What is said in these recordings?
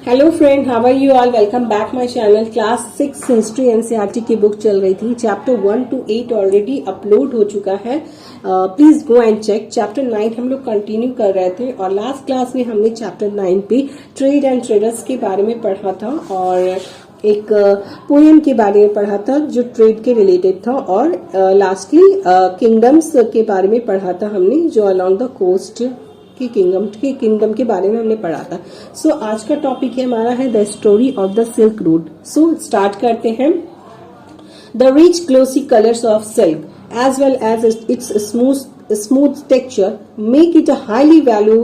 Hello friend, how are you all? Welcome back my channel. Class 6 history NCERT की book चल रही थी। Chapter 1 to 8 already upload हो चुका है। Please go and check. Chapter 9 हम लोग कंटिन्यू कर रहे थे और लास्ट क्लास में हमने चैप्टर 9 पे ट्रेड एंड ट्रेडर्स के बारे में पढ़ा था और एक पोएम के बारे में पढ़ा था जो ट्रेड के रिलेटेड था और लास्टली किंगडम्स के बारे में पढ़ा था हमने जो अलोंग द कोस्ट की किंगडम के बारे में हमने पढ़ा था। सो आज का टॉपिक है हमारा है the story of the silk root. So start करते हैं। The rich glossy colours of silk as well as its smooth texture make it a highly value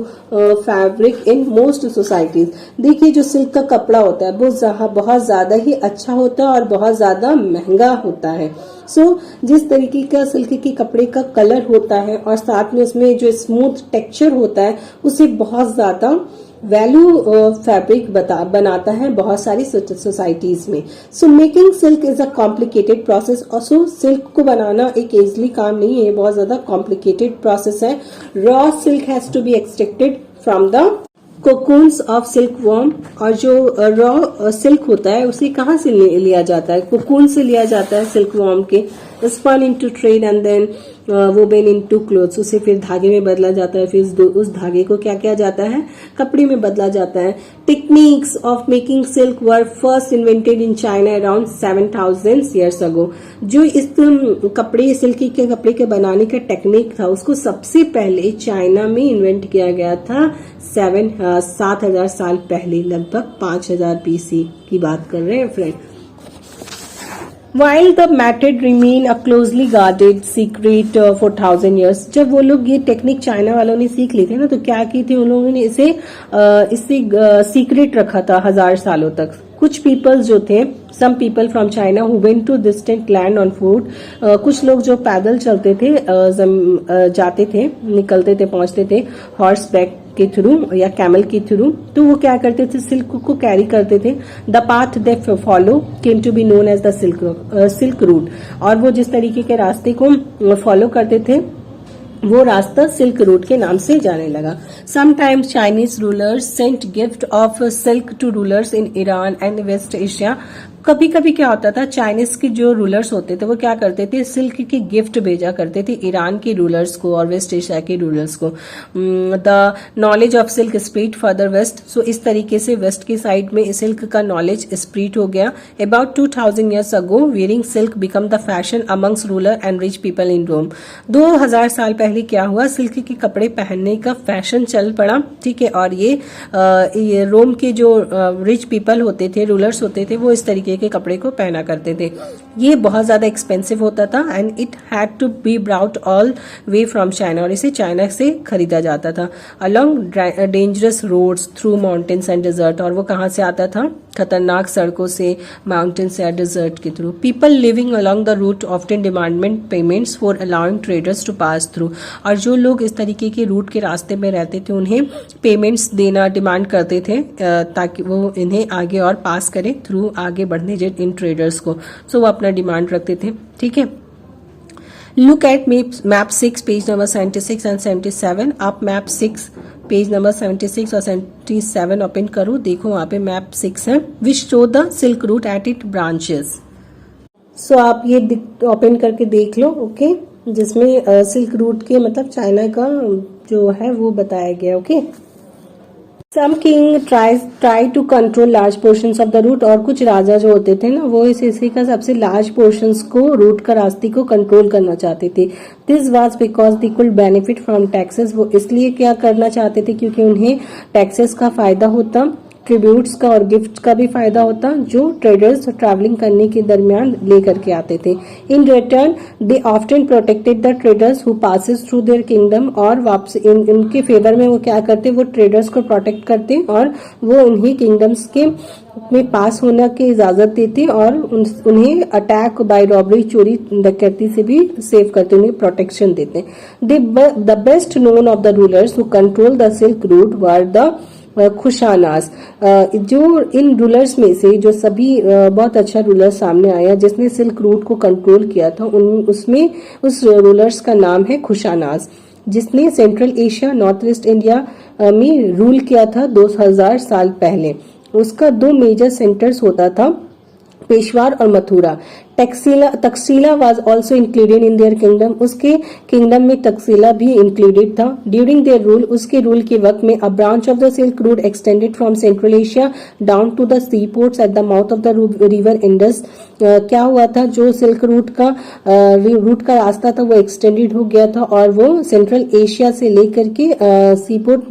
fabric in most societies। देखिए जो सिल्क का कपड़ा होता है वो बहुत ज्यादा ही अच्छा होता है और बहुत ज्यादा महंगा होता है। जिस तरीके का सिल्क के कपड़े का कलर होता है और साथ में उसमें जो स्मूथ टेक्सचर होता है उसे बहुत ज्यादा वैल्यू फैब्रिक बनाता है बहुत सारी सोसाइटीज में। So making silk is a complicated process. और सिल्क को बनाना एक इजली काम नहीं है, बहुत ज्यादा कॉम्प्लिकेटेड प्रोसेस है। Raw silk has to be extracted from the cocoons of silk worm. और जो रॉ सिल्क होता है उसे कहाँ से लिया जाता है? कोकून से लिया जाता है सिल्क वर्म के। Spun into thread and then woven into clothes. उसे फिर धागे में बदला जाता है, फिर उस धागे को क्या किया जाता है? कपड़े में बदला जाता है। Techniques of making silk were first invented in China around 7000 years ago। जो इस सिल्क के कपड़े के बनाने का टेक्निक था उसको सबसे पहले चाइना में इन्वेंट किया गया था 7000 साल पहले, लगभग 5000 BC की बात कर रहे हैं friend. While the method remain a closely guarded secret for 1000 years। जब वो लोग ये टेक्निक चाइना वालों ने सीख ली थी ना तो क्या की थी उन लोगों ने इसे सीक्रेट रखा था 1000 सालों तक। कुछ पीपल्स जो थे, some people from China who went to distant land on foot. कुछ लोग जो पैदल चलते थे, जाते थे, निकलते थे, पहुंचते थे हॉर्स बैक के थ्रू या कैमल के थ्रू, तो वो क्या करते थे? सिल्क को कैरी करते थे। The path they follow came to be known as the silk route. और वो जिस तरीके के रास्ते को फॉलो करते थे वो रास्ता सिल्क रूट के नाम से जाने लगा। Sometimes Chinese rulers sent gift of silk to rulers in Iran and West Asia. कभी कभी क्या होता था, चाइनीज के जो रूलर्स होते थे वो क्या करते थे? सिल्क की गिफ्ट भेजा करते थे ईरान के रूलर्स को और वेस्ट एशिया के रूलर्स को। The knowledge of silk spread further west. So इस तरीके से वेस्ट की साइड में सिल्क का नॉलेज स्प्रेड हो गया। About 2000 years ago wearing silk become the fashion amongst ruler and rich people in Rome. 2000 साल पहले क्या हुआ? सिल्क के कपड़े पहनने का फैशन चल पड़ा, ठीक है। और ये रोम के जो रिच पीपल होते थे, रूलर्स होते थे, वो इस तरीके के कपड़े को पहना करते थे। ये बहुत ज्यादा एक्सपेंसिव होता था and it had to be brought all way from China. और इसे चाइना से खरीदा जाता था along dangerous roads through mountains and desert. और वो कहाँ से आता था? खतरनाक सड़कों से, माउंटेन्स या डिजर्ट के through. People living along the route often demanded payments for allowing traders to pass through. और जो लोग इस तरीके के रूट के रास्ते में रहते थे उन्हें पेमेंट्स देना डिमांड करते थे ताकि वो इन्हें आगे और पास करें थ्रू आगे बढ़ने इन ट्रेडर्स को। सो वो अपना डिमांड रखते थे, ठीक है। Look at map 6 page number 76 and 77। आप मैप 6 पेज नंबर 76 और 77 ओपन करो, देखो वहां पे मैप 6 है which show the silk route at it branches. So आप ये ओपन करके देख लो, ओके, जिसमें सिल्क रूट के मतलब चाइना का जो है वो बताया गया, okay. Some king try to control large portions of the route. और कुछ राजा जो होते थे ना वो इसी का सबसे लार्ज पोर्शंस को, रूट का रास्ते को कंट्रोल करना चाहते थे। This was because they could benefit from taxes. वो इसलिए क्या करना चाहते थे क्योंकि उन्हें टैक्सेस का फायदा होता, ट्रिब्यूट्स का और गिफ्ट का भी फायदा होता जो ट्रेडर्स ट्रैवलिंग करने के दरमियान लेकर के आते थे। In return they often protected the traders who passes through their kingdom. और वापस इनके फेवर में वो क्या करते? वो ट्रेडर्स को प्रोटेक्ट करते और वो उन्हें किंगडम्स के में पास होने की इजाजत देते और उन्हें अटैक बाय रॉबरी, चोरी डकैती से भी सेव करते, उन्हें प्रोटेक्शन देते। The best known of the rulers who control the silk route were the Kushanas. जो इन रूलर्स में से जो सभी बहुत अच्छा रूलर सामने आया जिसने सिल्क रूट को कंट्रोल किया था उसमें उस रूलर्स का नाम है खुशानास, जिसने central Asia, north east India में रूल किया था 2000 साल पहले। उसका 2 मेजर सेंटर्स होता था, पेशवार और Mathura. Taxila was also included in their kingdom, उसके किंगडम में तक्षशिला भी इंक्लूडेड था। ड्यूरिंग देयर रूल, उसके रूल के वक्त में a branch of the silk route extended from central Asia down to the sea ports at the mouth of the river Indus. क्या हुआ था, जो सिल्क रूट का रास्ता था वो एक्सटेंडेड हो गया था और वो सेंट्रल एशिया से लेकर के सी पोर्ट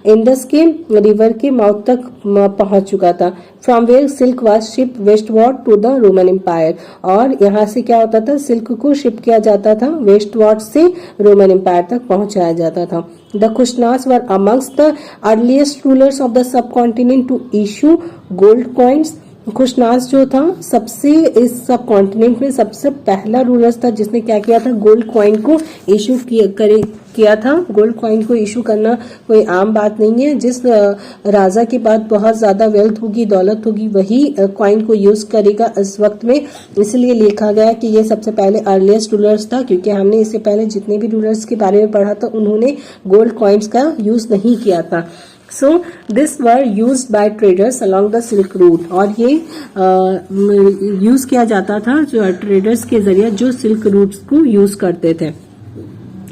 इंडस के रिवर के माउथ तक पहुंच चुका था। From where silk was ship westward to the Roman empire, और यहाँ से क्या होता था, सिल्क को शिप किया जाता था, वेस्टवर्ड से रोमन एम्पायर तक पहुंचाया जाता था। The Kushanas were amongst the earliest rulers of the subcontinent to issue gold coins. Kushanas जो था सबसे इस सब कॉन्टिनेंट में सबसे पहला रूलर्स था जिसने क्या किया था, गोल्ड कॉइन को इशू किया था। गोल्ड कॉइन को इशू करना कोई आम बात नहीं है। जिस राजा के पास बहुत ज्यादा वेल्थ होगी, दौलत होगी, वही कॉइन को यूज करेगा इस वक्त में। इसलिए लिखा गया कि ये सबसे पहले अर्लीस्ट रूलर्स था, क्योंकि हमने इससे पहले जितने भी रूलर्स के बारे में पढ़ा था उन्होंने गोल्ड कॉइन्स का यूज नहीं किया था। So this were used by traders along the Silk Route, और ये यूज किया जाता था जो ट्रेडर्स के जरिए जो सिल्क रूट्स को यूज करते थे।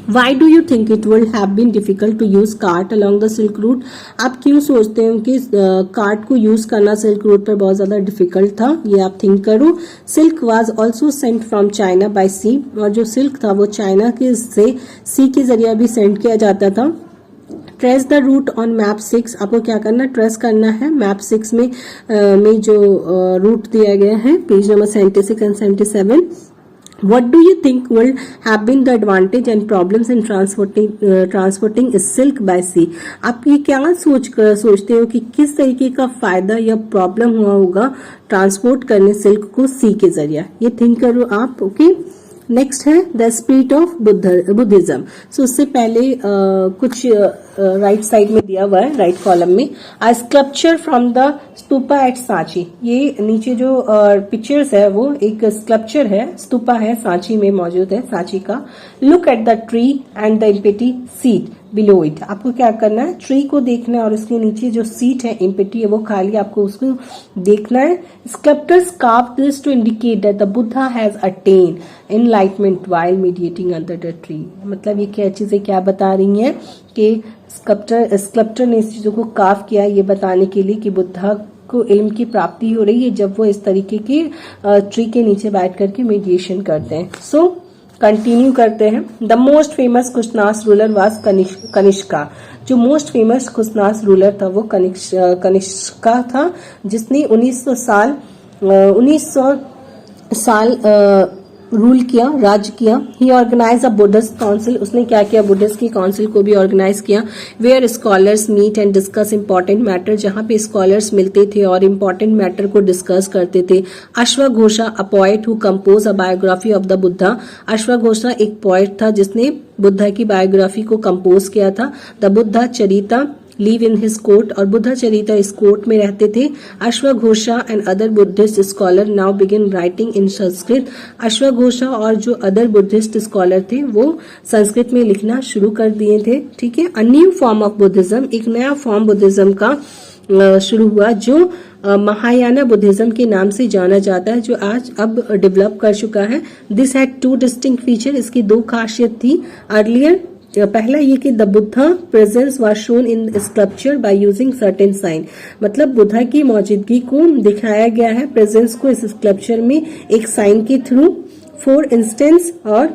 Why do you think it would have been difficult to use cart along the Silk Route? आप क्यों सोचते हो कि कार्ट को यूज करना सिल्क रूट पर बहुत ज्यादा डिफिकल्ट था? ये आप थिंक करो। Silk was also sent from China by sea, और जो सिल्क था वो चाइना के से सी के जरिए भी सेंड किया जाता था। Trace the route on map 6, आपको क्या करना, ट्रेस करना है मैप 6 में जो रूट दिया गया है, page number 76 and 77। What do you think will have been the advantage and problems in transporting silk by sea? आप ये क्या सोचते हो कि किस तरीके का फायदा या प्रॉब्लम हुआ होगा ट्रांसपोर्ट करने सिल्क को सी के जरिए? ये थिंक करो आप। ओके, नेक्स्ट है द स्पिरिट ऑफ बुद्धिज्म। सो उससे पहले कुछ राइट साइड में दिया हुआ है, राइट कॉलम में, a sculpture from the stupa at Sanchi. ये नीचे जो पिक्चर्स है वो एक स्कल्पचर है, स्तूपा है, सांची में मौजूद है, सांची का। Look at the tree and the empty seat below it. आपको क्या करना है, ट्री को देखना है और उसके नीचे जो सीट है, एम्प्टी है, वो खाली, आपको उसको देखना है। Sculptors carved this to indicate that the Buddha has attend enlightenment while meditating under the tree. मतलब ये क्या चीजें क्या बता रही हैं कि स्कल्प्टर ने इस चीजों को कार्व किया ये बताने के लिए कि बुद्धा को इल्म की प्राप्ति हो रही है जब वो इस तरीके की ट्री के नीचे बैठ करके मेडिटेशन करते हैं। सो कंटिन्यू करते हैं। The most famous Kushanas ruler was Kanishka. जो मोस्ट फेमस कुशनास रूलर था वो कनिष्का था, जिसने 1900 साल रूल किया, राज्य किया। ही ऑर्गेनाइज अ बुद्धिस्ट काउंसिल। उसने क्या किया, बुद्धिस्ट की काउंसिल को भी ऑर्गेनाइज किया। Where scholars meet and discuss important matter, जहां पे स्कॉलर्स मिलते थे और इंपॉर्टेंट मैटर को डिस्कस करते थे। अश्वघोषा, a poet who compose a biography of the Buddha. अश्वघोषा एक पोएट था जिसने बुद्धा की बायोग्राफी को कंपोज किया था। The Buddhacharita live in his court, और बुद्धा चरिता इस कोर्ट में रहते थे। अश्वघोषा and other Buddhist scholar now begin writing in Sanskrit. अश्वघोषा और जो अदर बुद्धिस्ट स्कॉलर थे वो संस्कृत में लिखना शुरू कर दिए थे। ठीक है, a new form of Buddhism, एक नया फॉर्म बुद्धिज्म का शुरू हुआ जो महायाना बुद्धिज्म के नाम से जाना जाता है, जो आज अब डेवलप कर चुका है। दिस हैड 2 डिस्टिंक्ट फीचर, इसकी 2 खासियत थी। अर्लियर, पहला ये कि the Buddha presence was shown in sculpture by using certain sign. मतलब बुद्धा की मौजूदगी को दिखाया गया है, प्रेजेंस को इस स्कल्पचर में एक साइन के थ्रू। फॉर इंस्टेंस, और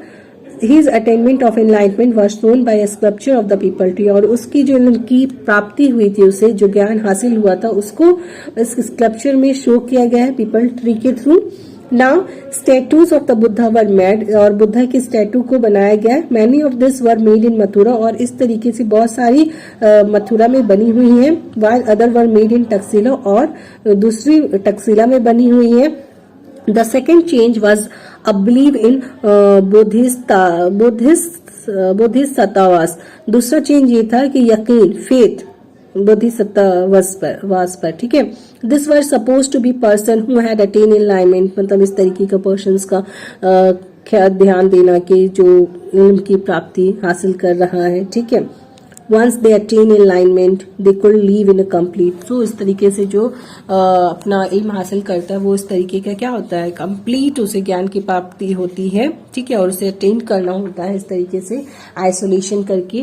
his attainment of enlightenment was shown by sculpture of the people tree. और उसकी जो उनकी प्राप्ति हुई थी, उसे जो ज्ञान हासिल हुआ था उसको इस स्कल्पचर में शो किया गया है पीपल ट्री के through. Now statues of the Buddha were made, और बुद्धा की स्टैटू को बनाया गया है। Many of this were made इन मथुरा, और इस तरीके से बहुत सारी मथुरा में बनी हुई हैं। while other were made in Takshashila, और दूसरी तक्षशिला में बनी हुई है। The second change was a believe in Buddhist सत्तावास। दूसरा चेंज ये था कि यकीन, फेथ बोधिसत्वास पर। ठीक है, this were suppose to be person who had attain enlightenment, मतलब इस तरीके का पर्सन्स का ध्यान देना कि जो इल्म की प्राप्ति हासिल कर रहा है। ठीक है, once they attain enlightenment they could live in a complete. So इस तरीके से जो अपना एम हासिल करता है वो इस तरीके का क्या होता है, कंप्लीट उसे ज्ञान की प्राप्ति होती है, ठीक है, और उसे अटेन करना होता है इस तरीके से आइसोलेशन करके,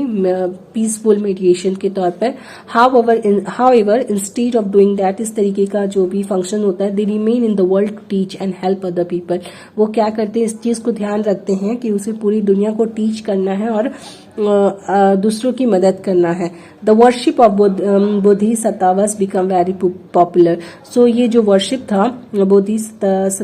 पीसफुल मेडिटेशन के तौर पर। However instead of doing that, इस तरीके का जो भी फंक्शन होता है, they remain in the world to teach and help other people. वो क्या करते हैं, इस चीज को ध्यान रखते हैं कि उसे पूरी दुनिया को टीच करना है और दूसरों की मदद करना है। The worship of bodhisattvas become very popular. So ये जो वर्शिप था बोधिसत्त्वास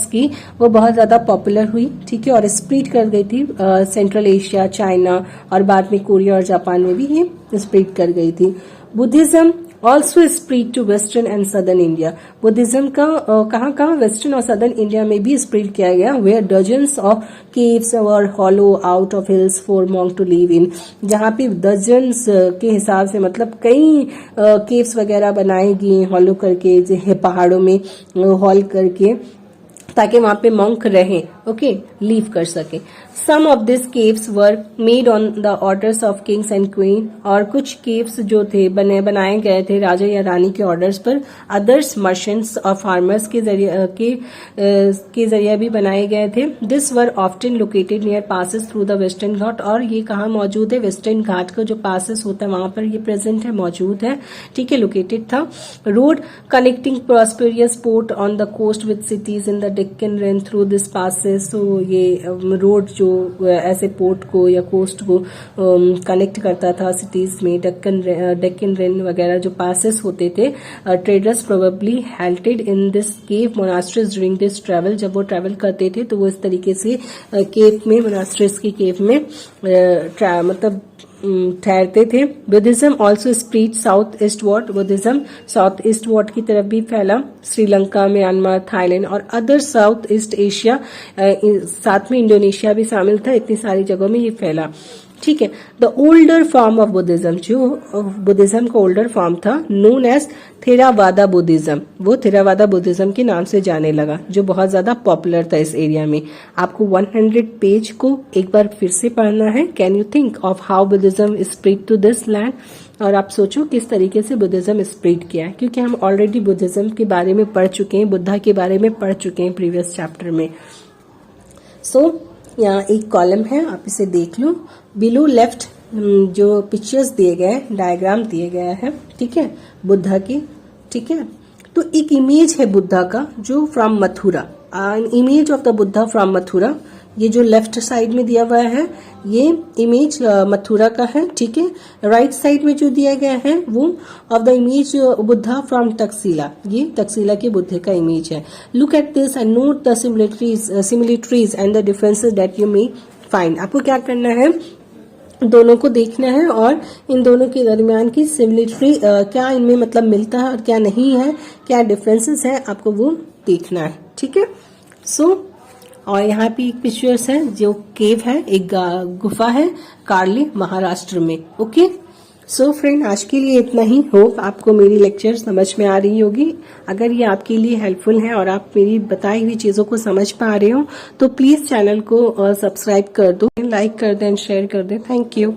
की, वो बहुत ज्यादा पॉपुलर हुई, ठीक है, और स्प्रेड कर गई थी सेंट्रल एशिया, चाइना और बाद में कोरिया और जापान में भी ये स्प्रेड कर गई थी। Buddhism also spread to western and southern India. Buddhism का कहाँ वेस्टर्न और सदर्न इंडिया में भी स्प्रेड किया गया, वेयर डजन्स ऑफ केव्स और hollow out of hills for monk to live in. जहाँ पे डजन्स के हिसाब से मतलब कई केव्स वगैरह बनाए गए हॉलो करके, पहाड़ों में हॉल करके, ताकि वहां पे मॉन्क रहें, ओके, लीव कर सके। Some of this caves were made on the orders of kings and queen. और कुछ केव्स जो थे बनाए गए थे राजा या रानी के ऑर्डर्स पर। अदर्स मर्चेंट्स और फार्मर्स के जरिए भी बनाए गए थे। This were often located near passes through the Western Ghat. और ये कहाँ मौजूद है, वेस्टर्न घाट का जो पासेस होता है वहां पर ये प्रेजेंट है, मौजूद है, ठीक है, लोकेटेड था। Road connecting prosperious port on the coast with cities in the Deccan ran through this passes. तो ये रोड जो ऐसे पोर्ट को या कोस्ट को कनेक्ट करता था सिटीज में, डेक्कन रेन वगैरह जो पासेस होते थे। Traders probably halted in this cave monasteries during this travel. जब वो ट्रेवल करते थे तो वो इस तरीके से केव में, मोनास्ट्रीज की केव में मतलब ठहरते थे। Buddhism also spread south east word. Buddhism south east word की तरफ भी फैला, श्रीलंका, म्यांमार, थाईलैंड और अदर साउथ ईस्ट एशिया, साथ में इंडोनेशिया भी शामिल था, इतनी सारी जगहों में ये फैला, ठीक है। The older form of Buddhism, जो बुद्धिज्म का ओल्डर फॉर्म था, नोन एज थेरावादा बुद्धिज्म, वो थेरावादा बुद्धिज्म के नाम से जाने लगा, जो बहुत ज्यादा पॉपुलर था इस एरिया में। आपको 100 पेज को एक बार फिर से पढ़ना है। Can you think of how Buddhism spread to this land. और आप सोचो किस तरीके से बुद्धिज्म स्प्रेड किया है, क्योंकि हम ऑलरेडी बुद्धिज्म के बारे में पढ़ चुके हैं, बुद्धा के बारे में पढ़ चुके हैं प्रीवियस चैप्टर में। सो यहाँ एक कॉलम है, आप इसे देख लो। बिलो लेफ्ट जो पिक्चर्स दिए गए, डायग्राम दिए गया है, ठीक है, बुद्धा की, ठीक है। तो एक इमेज है बुद्धा का जो from Mathura, image of the Buddha from Mathura. ये जो लेफ्ट साइड में दिया हुआ है ये इमेज मथुरा का है, ठीक है। राइट साइड में जो दिया गया है वो of the image Buddha from Takshashila, ये तक्षशिला के बुद्ध का इमेज है। Look at this and note the similarities and the differences that you may find. आपको क्या करना है, दोनों को देखना है और इन दोनों के दरमियान की सिमिलरिटी क्या इनमें मतलब मिलता है और क्या नहीं है, क्या डिफरेंसेस है, आपको वो देखना है, ठीक है। सो और यहाँ पे एक पिक्चर्स है जो केव है, एक गुफा है कार्ली महाराष्ट्र में, ओके। सो फ्रेंड, आज के लिए इतना ही। होप आपको मेरी लेक्चर समझ में आ रही होगी। अगर ये आपके लिए हेल्पफुल है और आप मेरी बताई हुई चीजों को समझ पा रहे हो तो प्लीज चैनल को सब्सक्राइब कर दो, लाइक कर दें, शेयर कर दें। Thank you.